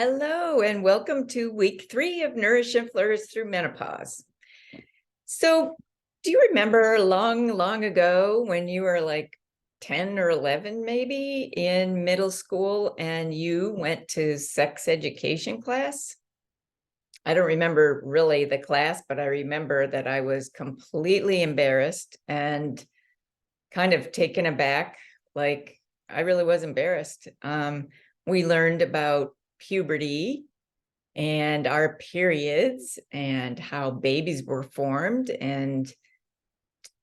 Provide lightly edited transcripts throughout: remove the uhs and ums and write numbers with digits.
Hello, and welcome to week 3 of Nourish and Flourish Through Menopause. So, do you remember long, long ago when you were like 10 or 11, maybe in middle school, and you went to sex education class? I don't remember really the class, but I remember that I was completely embarrassed and kind of taken aback. Like, I really was embarrassed. We learned about puberty and our periods and how babies were formed and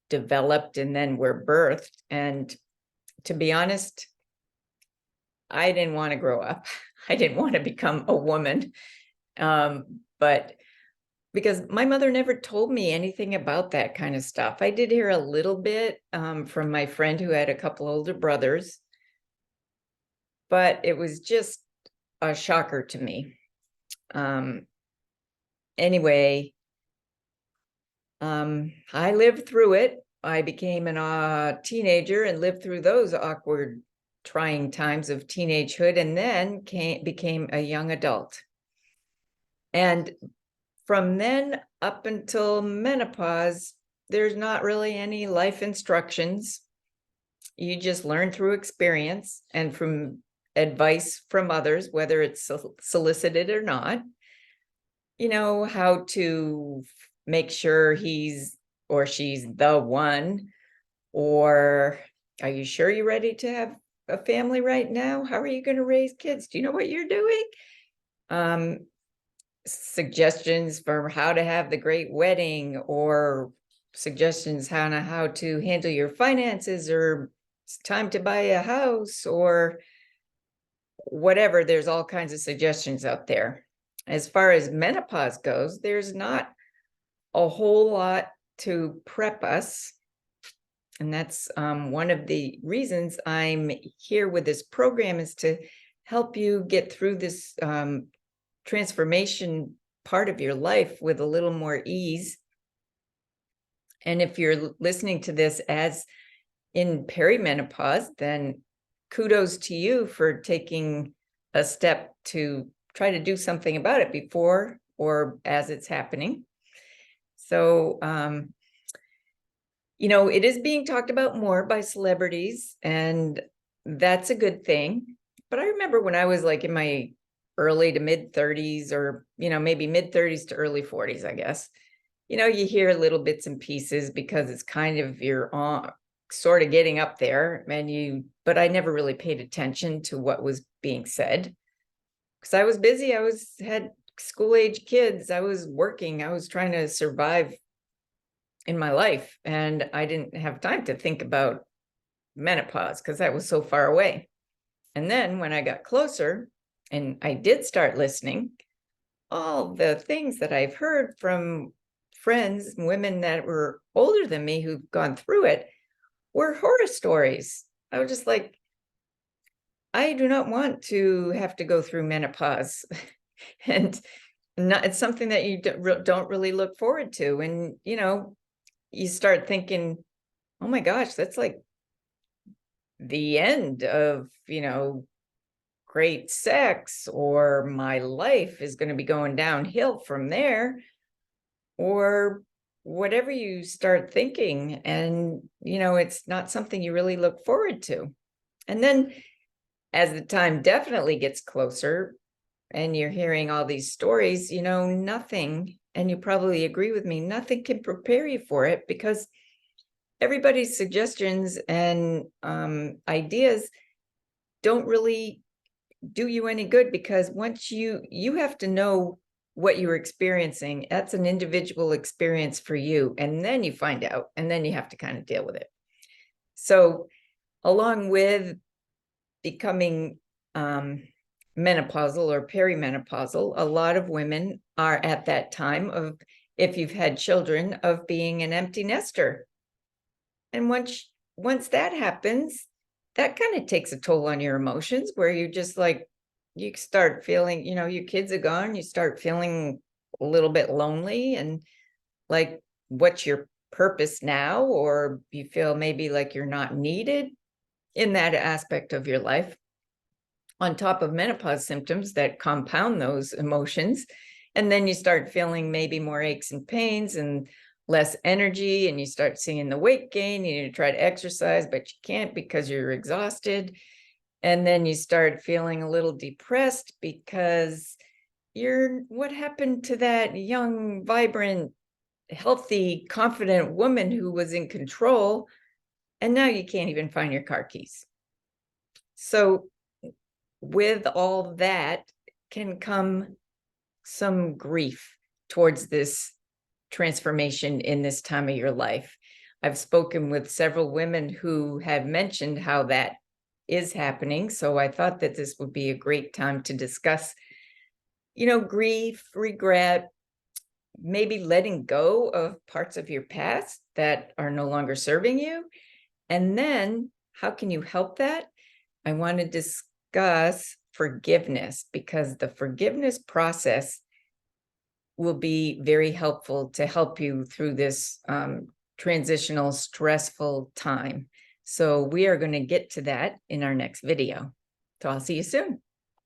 developed and then were birthed. And to be honest, I didn't want to grow up. I didn't want to become a woman. But because my mother never told me anything about that kind of stuff. I did hear a little bit from my friend who had a couple older brothers, but it was just a shocker to me. Anyway, I lived through it. I became a teenager and lived through those awkward, trying times of teenagehood, and then became a young adult. And from then up until menopause, there's not really any life instructions. You just learn through experience and from advice from others, whether it's solicited or not. You know, how to make sure he's or she's the one, or are you sure you're ready to have a family right now? How are you going to raise kids? Do you know what you're doing? Suggestions for how to have the great wedding, or suggestions how to handle your finances, or it's time to buy a house, or whatever. There's all kinds of suggestions out there. As far as menopause goes, there's not a whole lot to prep us. And that's one of the reasons I'm here with this program, is to help you get through this transformation part of your life with a little more ease. And if you're listening to this as in perimenopause, then kudos to you for taking a step to try to do something about it before or as it's happening. So, you know, it is being talked about more by celebrities, and that's a good thing. But I remember when I was like in my early to mid 30s, or, you know, maybe mid 30s to early 40s, I guess, you know, you hear little bits and pieces because it's kind of you're on sort of getting up there, but I never really paid attention to what was being said because I was busy. Had school age kids. I was working. I was trying to survive in my life, and I didn't have time to think about menopause because that was so far away. And then when I got closer and I did start listening, all the things that I've heard from friends, women that were older than me who've gone through it, were horror stories. I was just like, I do not want to have to go through menopause. And it's something that you don't really look forward to. And, you know, you start thinking, oh my gosh, that's like the end of, you know, great sex, or my life is going to be going downhill from there, or whatever you start thinking. And, you know, it's not something you really look forward to. And then as the time definitely gets closer and you're hearing all these stories, you know, nothing, and you probably agree with me, nothing can prepare you for it, because everybody's suggestions and ideas don't really do you any good, because once you have to know what you're experiencing. That's an individual experience for you, and then you find out, and then you have to kind of deal with it. So along with becoming menopausal or perimenopausal, a lot of women are at that time of, if you've had children, of being an empty nester. And once that happens, that kind of takes a toll on your emotions, where you just like, you start feeling, you know, your kids are gone, you start feeling a little bit lonely, and like, what's your purpose now? Or you feel maybe like you're not needed in that aspect of your life. on top of menopause symptoms that compound those emotions. And then you start feeling maybe more aches and pains and less energy, and you start seeing the weight gain. You need to try to exercise, but you can't because you're exhausted. And then you start feeling a little depressed because what happened to that young, vibrant, healthy, confident woman who was in control? And now you can't even find your car keys. So with all that can come some grief towards this transformation in this time of your life. I've spoken with several women who have mentioned how that is happening. So I thought that this would be a great time to discuss, grief, regret, maybe letting go of parts of your past that are no longer serving you. And then how can you help that? I want to discuss forgiveness, because the forgiveness process will be very helpful to help you through this transitional, stressful time. So we are going to get to that in our next video. So I'll see you soon.